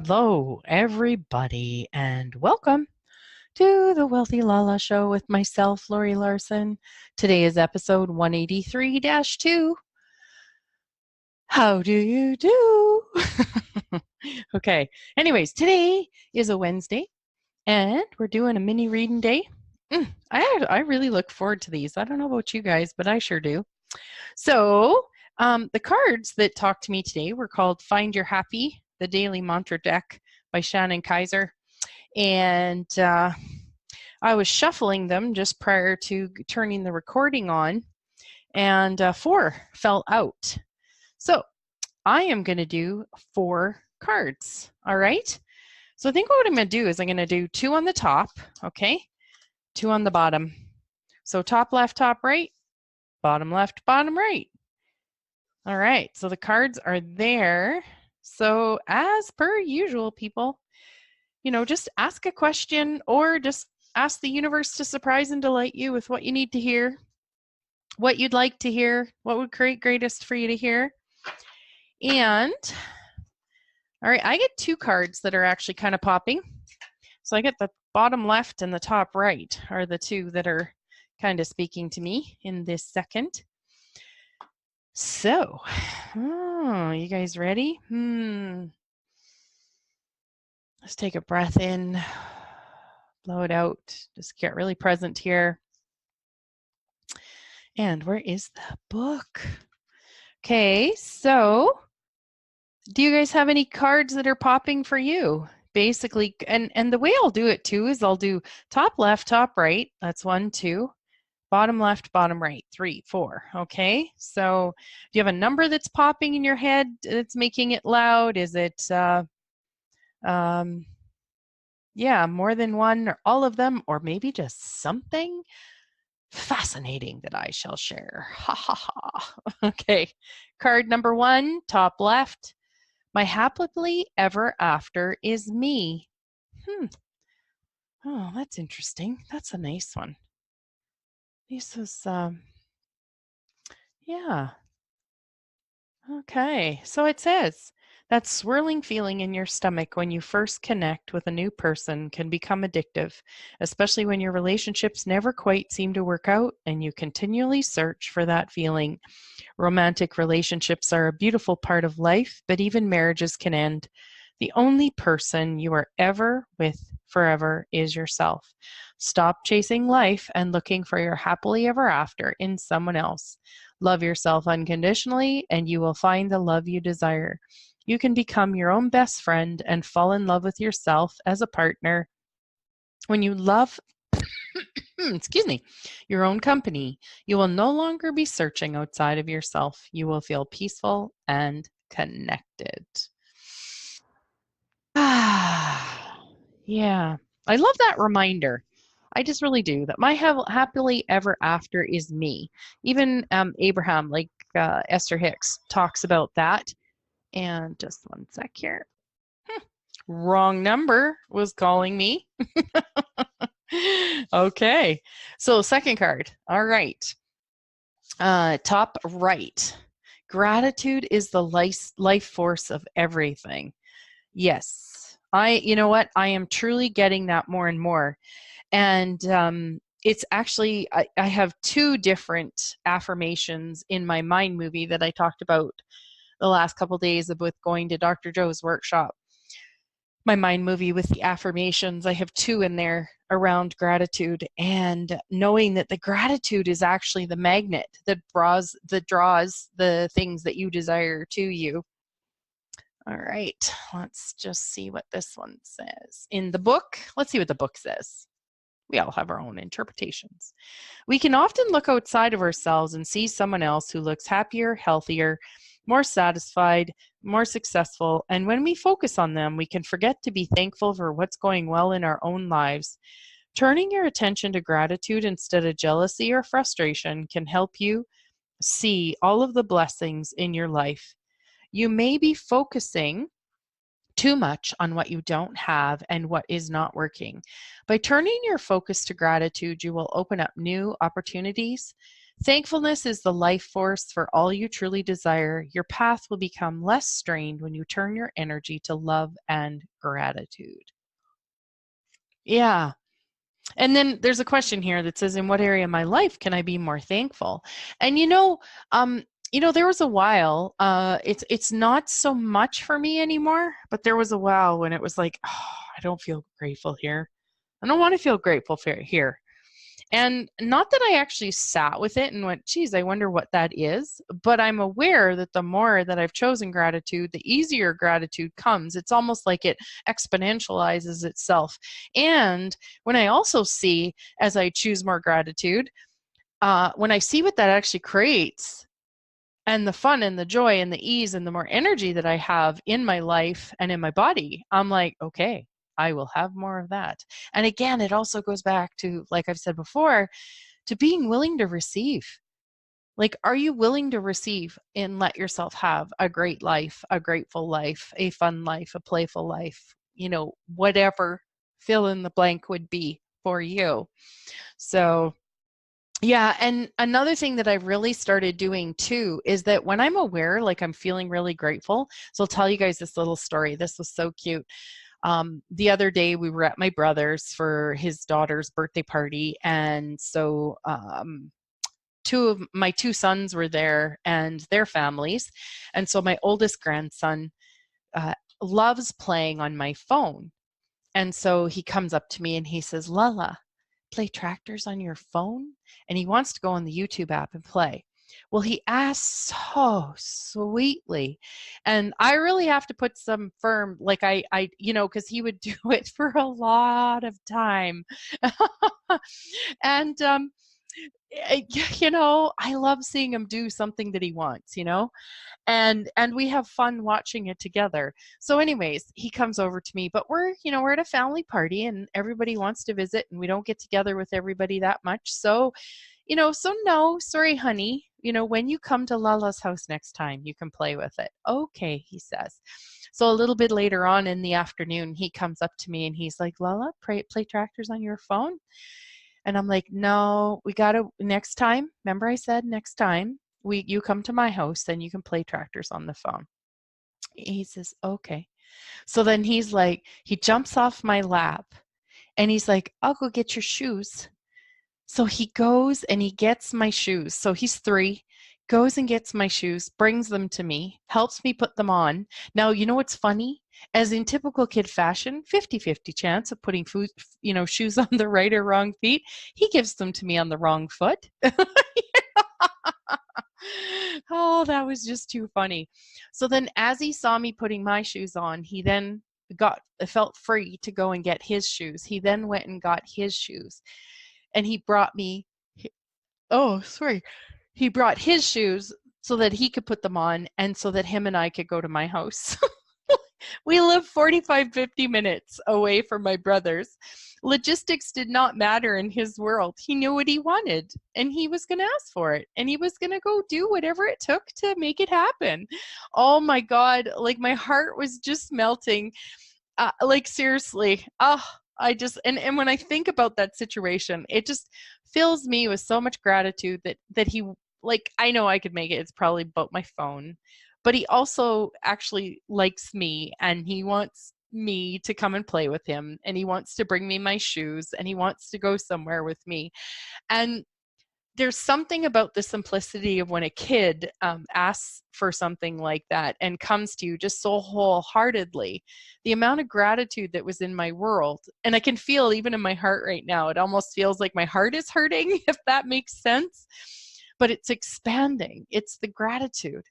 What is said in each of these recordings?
Hello, everybody, and welcome to the Wealthy LaLa Show with myself, Laurie Laursen. Today is episode 183-2. How do you do? Okay, anyways, today is a Wednesday, and we're doing a mini reading day. I really look forward to these. I don't know about you guys, but I sure do. So, the cards that talked to me today were called Find Your Happy, the Daily Mantra Deck by Shannon Kaiser. And I was shuffling them just prior to turning the recording on, and 4 fell out. So, I am going to do 4 cards. All right. So, I think what I'm going to do is I'm going to do 2 on the top, okay? 2 on the bottom. So, top left, top right, bottom left, bottom right. All right, so the cards are there. So as per usual, people, just ask a question or just ask the universe to surprise and delight you with what you need to hear, what you'd like to hear, what would create greatest for you to hear. And, all right, I get 2 cards that are actually kind of popping. So I get the bottom left and the top right are the 2 that are kind of speaking to me in this second. So, you guys ready? Let's take a breath in, blow it out, just get really present here. And where is the book? Okay, so do you guys have any cards that are popping for you? Basically, and the way I'll do it too is I'll do top left, top right. That's 1, 2. Bottom left, bottom right, 3, 4. Okay, so do you have a number that's popping in your head that's making it loud? Is it more than one or all of them, or maybe just something fascinating that I shall share. Ha ha ha. Okay, card number 1, top left. My happily ever after is me. Oh, that's interesting. That's a nice one. This is, yeah. Okay, so it says, that swirling feeling in your stomach when you first connect with a new person can become addictive, especially when your relationships never quite seem to work out and you continually search for that feeling. Romantic relationships are a beautiful part of life, but even marriages can end. The only person you are ever with forever is yourself. Stop chasing life and looking for your happily ever after in someone else. Love yourself unconditionally, and you will find the love you desire. You can become your own best friend and fall in love with yourself as a partner. When you love, excuse me, your own company, you will no longer be searching outside of yourself. You will feel peaceful and connected. Yeah, I love that reminder. I just really do that. My happily ever after is me. Even Abraham, like Esther Hicks, talks about that. And just one sec here. Wrong number was calling me. Okay, so second card. All right. Top right. Gratitude is the life force of everything. Yes. You know what? I am truly getting that more and more. And it's actually, I have 2 different affirmations in my mind movie that I talked about the last couple of days with going to Dr. Joe's workshop. My mind movie with the affirmations, I have 2 in there around gratitude, and knowing that the gratitude is actually the magnet that draws the things that you desire to you. All right, let's just see what this one says. In the book, let's see what the book says. We all have our own interpretations. We can often look outside of ourselves and see someone else who looks happier, healthier, more satisfied, more successful, and when we focus on them, we can forget to be thankful for what's going well in our own lives. Turning your attention to gratitude instead of jealousy or frustration can help you see all of the blessings in your life. You may be focusing too much on what you don't have and what is not working. By turning your focus to gratitude, you will open up new opportunities Thankfulness is the life force for all you truly desire. Your path will become less strained when you turn your energy to love and gratitude. Yeah. And then there's a question here that says, in what area of my life can I be more thankful? And um, there was a while, it's not so much for me anymore, but there was a while when it was like, oh, I don't feel grateful here. I don't want to feel grateful for here. And not that I actually sat with it and went, geez, I wonder what that is. But I'm aware that the more that I've chosen gratitude, the easier gratitude comes. It's almost like it exponentializes itself. And when I also see, as I choose more gratitude, when I see what that actually creates, and the fun and the joy and the ease and the more energy that I have in my life and in my body, I'm like, okay, I will have more of that. And again, it also goes back to, like I've said before, to being willing to receive. Like, are you willing to receive and let yourself have a great life, a grateful life, a fun life, a playful life, whatever fill in the blank would be for you. So, yeah, and another thing that I've really started doing too is that when I'm aware, like I'm feeling really grateful. So I'll tell you guys this little story. This was so cute. The other day we were at my brother's for his daughter's birthday party, and so two of my two sons were there and their families, and so my oldest grandson loves playing on my phone, and so he comes up to me and he says, "LaLa, play tractors on your phone?" And he wants to go on the YouTube app and play. Well, he asks so sweetly, and I really have to put some firm, like because he would do it for a lot of time. And I love seeing him do something that he wants, and we have fun watching it together. So anyways, he comes over to me, but we're at a family party and everybody wants to visit, and we don't get together with everybody that much. So no, sorry, honey. When you come to LaLa's house next time, you can play with it. Okay, he says. So a little bit later on in the afternoon, he comes up to me and he's like, "LaLa, play tractors on your phone?" And I'm like, "No, we got to next time. Remember I said next time you come to my house, then you can play tractors on the phone." He says, "Okay." So then he jumps off my lap and he's like, "I'll go get your shoes." So he goes and he gets my shoes. So he's 3, goes and gets my shoes, brings them to me, helps me put them on. Now, you know what's funny? As in typical kid fashion, 50-50 chance of putting shoes on the right or wrong feet. He gives them to me on the wrong foot. Oh, that was just too funny. So then as he saw me putting my shoes on, he then felt free to go and get his shoes. He then went and got his shoes. And he brought me oh, sorry. He brought his shoes so that he could put them on and so that him and I could go to my house. We live 45, 50 minutes away from my brother's. Logistics did not matter in his world. He knew what he wanted and he was going to ask for it and he was going to go do whatever it took to make it happen. Oh my God, like my heart was just melting. Like seriously, and when I think about that situation, it just fills me with so much gratitude that he, like, I know I could make it. It's probably about my phone, but he also actually likes me and he wants me to come and play with him and he wants to bring me my shoes and he wants to go somewhere with me. And there's something about the simplicity of when a kid asks for something like that and comes to you just so wholeheartedly. The amount of gratitude that was in my world, and I can feel even in my heart right now, it almost feels like my heart is hurting, if that makes sense. But it's expanding. It's the gratitude.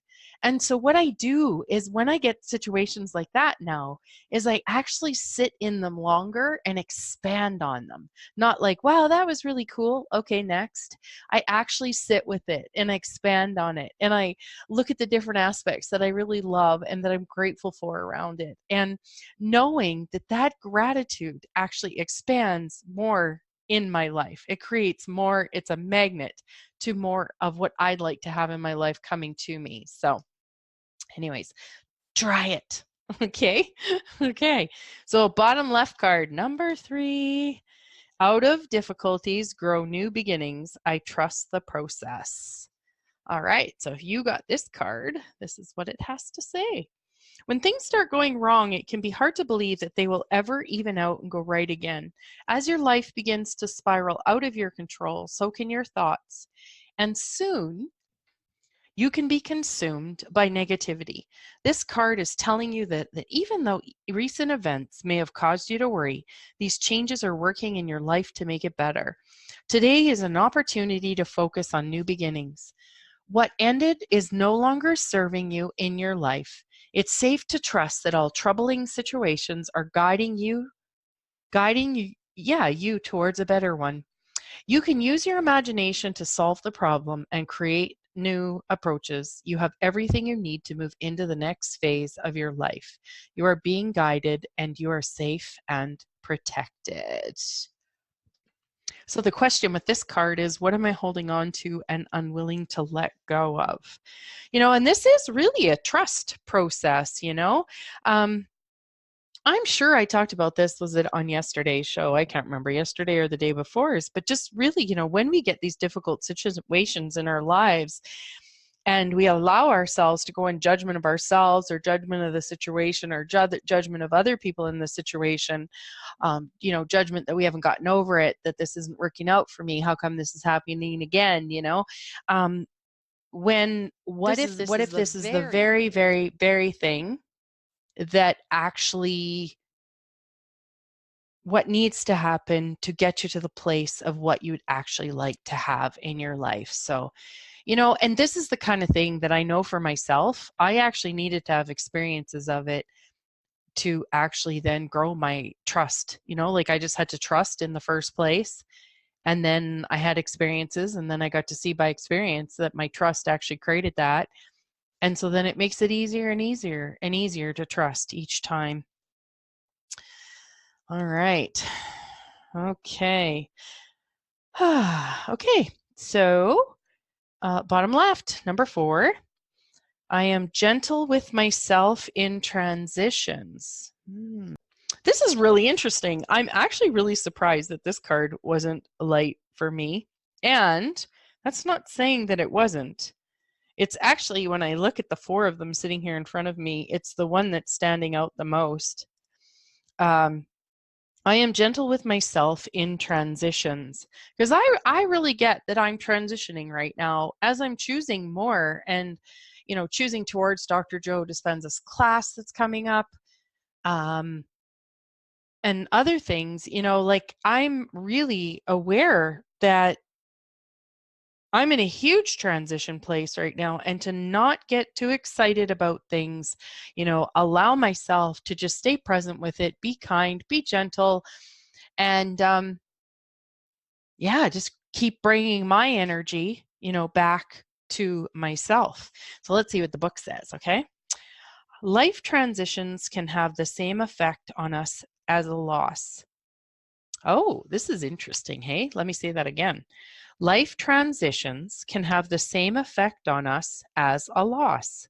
And so what I do is when I get situations like that now, is I actually sit in them longer and expand on them. Not like, wow, that was really cool. Okay, next. I actually sit with it and I expand on it. And I look at the different aspects that I really love and that I'm grateful for around it. And knowing that that gratitude actually expands more in my life. It creates more, it's a magnet to more of what I'd like to have in my life coming to me. So, anyways, try it. Okay. Okay. So, bottom left card, number 3. Out of difficulties grow new beginnings. I trust the process. All right, so if you got this card, this is what it has to say. When things start going wrong, it can be hard to believe that they will ever even out and go right again. As your life begins to spiral out of your control, so can your thoughts. And soon, you can be consumed by negativity. This card is telling you that even though recent events may have caused you to worry, these changes are working in your life to make it better. Today is an opportunity to focus on new beginnings. What ended is no longer serving you in your life. It's safe to trust that all troubling situations are guiding you towards a better one. You can use your imagination to solve the problem and create new approaches. You have everything you need to move into the next phase of your life. You are being guided and you are safe and protected. So the question with this card is, what am I holding on to and unwilling to let go of? And this is really a trust process, I'm sure I talked about this, was it on yesterday's show? I can't remember, yesterday or the day before, but just really, when we get these difficult situations in our lives and we allow ourselves to go in judgment of ourselves or judgment of the situation or judgment of other people in the situation, judgment that we haven't gotten over it, that this isn't working out for me, how come this is happening again, what if this is the very, very, very thing that actually what needs to happen to get you to the place of what you'd actually like to have in your life. So, and this is the kind of thing that I know for myself, I actually needed to have experiences of it to actually then grow my trust, like I just had to trust in the first place. And then I had experiences, and then I got to see by experience that my trust actually created that. And so then it makes it easier and easier and easier to trust each time. All right. Okay. Okay. So, bottom left, number 4. I am gentle with myself in transitions. This is really interesting. I'm actually really surprised that this card wasn't light for me. And that's not saying that it wasn't. It's actually, when I look at the 4 of them sitting here in front of me, it's the one that's standing out the most. I am gentle with myself in transitions, because I really get that I'm transitioning right now as I'm choosing more and, choosing towards Dr. Joe Dispenza's class that's coming up, and other things, like I'm really aware that I'm in a huge transition place right now, and to not get too excited about things, allow myself to just stay present with it, be kind, be gentle, and just keep bringing my energy, back to myself. So let's see what the book says, okay? Life transitions can have the same effect on us as a loss. Oh, this is interesting, hey? Let me say that again. Life transitions can have the same effect on us as a loss.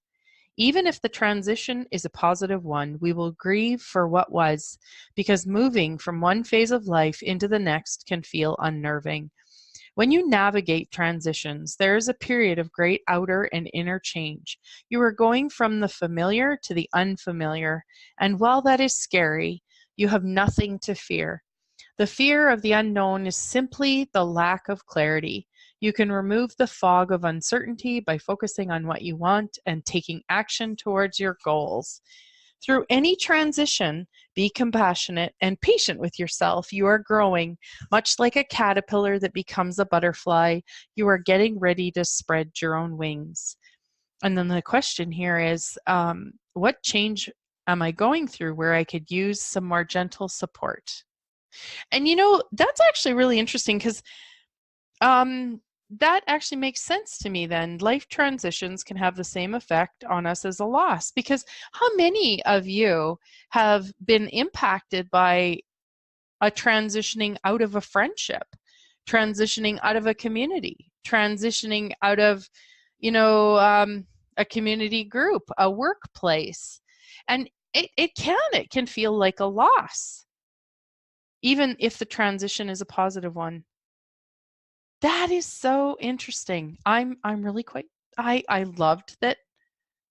Even if the transition is a positive one, we will grieve for what was, because moving from one phase of life into the next can feel unnerving. When you navigate transitions, there is a period of great outer and inner change. You are going from the familiar to the unfamiliar, and while that is scary, you have nothing to fear. The fear of the unknown is simply the lack of clarity. You can remove the fog of uncertainty by focusing on what you want and taking action towards your goals. Through any transition, be compassionate and patient with yourself. You are growing, much like a caterpillar that becomes a butterfly. You are getting ready to spread your own wings. And then the question here is, what change am I going through where I could use some more gentle support? And that's actually really interesting, because that actually makes sense to me then. Life transitions can have the same effect on us as a loss, because how many of you have been impacted by a transitioning out of a friendship, transitioning out of a community, transitioning out of, a community group, a workplace? And it can feel like a loss. even if the transition is a positive one. That is so interesting. I'm really quite I loved that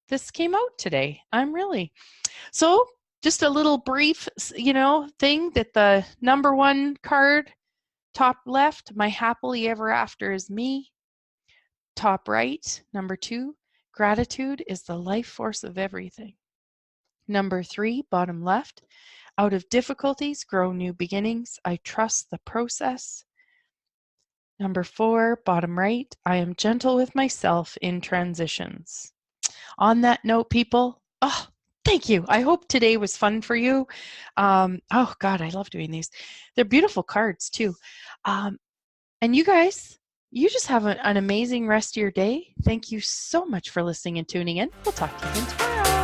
this came out today. So just a little brief, thing that the number one card, top left, my happily ever after is me. Top right, number 2, gratitude is the life force of everything. Number 3, bottom left, out of difficulties grow new beginnings. I trust the process. Number 4, bottom right, I am gentle with myself in transitions. On that note, people, thank you. I hope today was fun for you. Oh, God, I love doing these. They're beautiful cards, too. And you guys, you just have an amazing rest of your day. Thank you so much for listening and tuning in. We'll talk to you again tomorrow.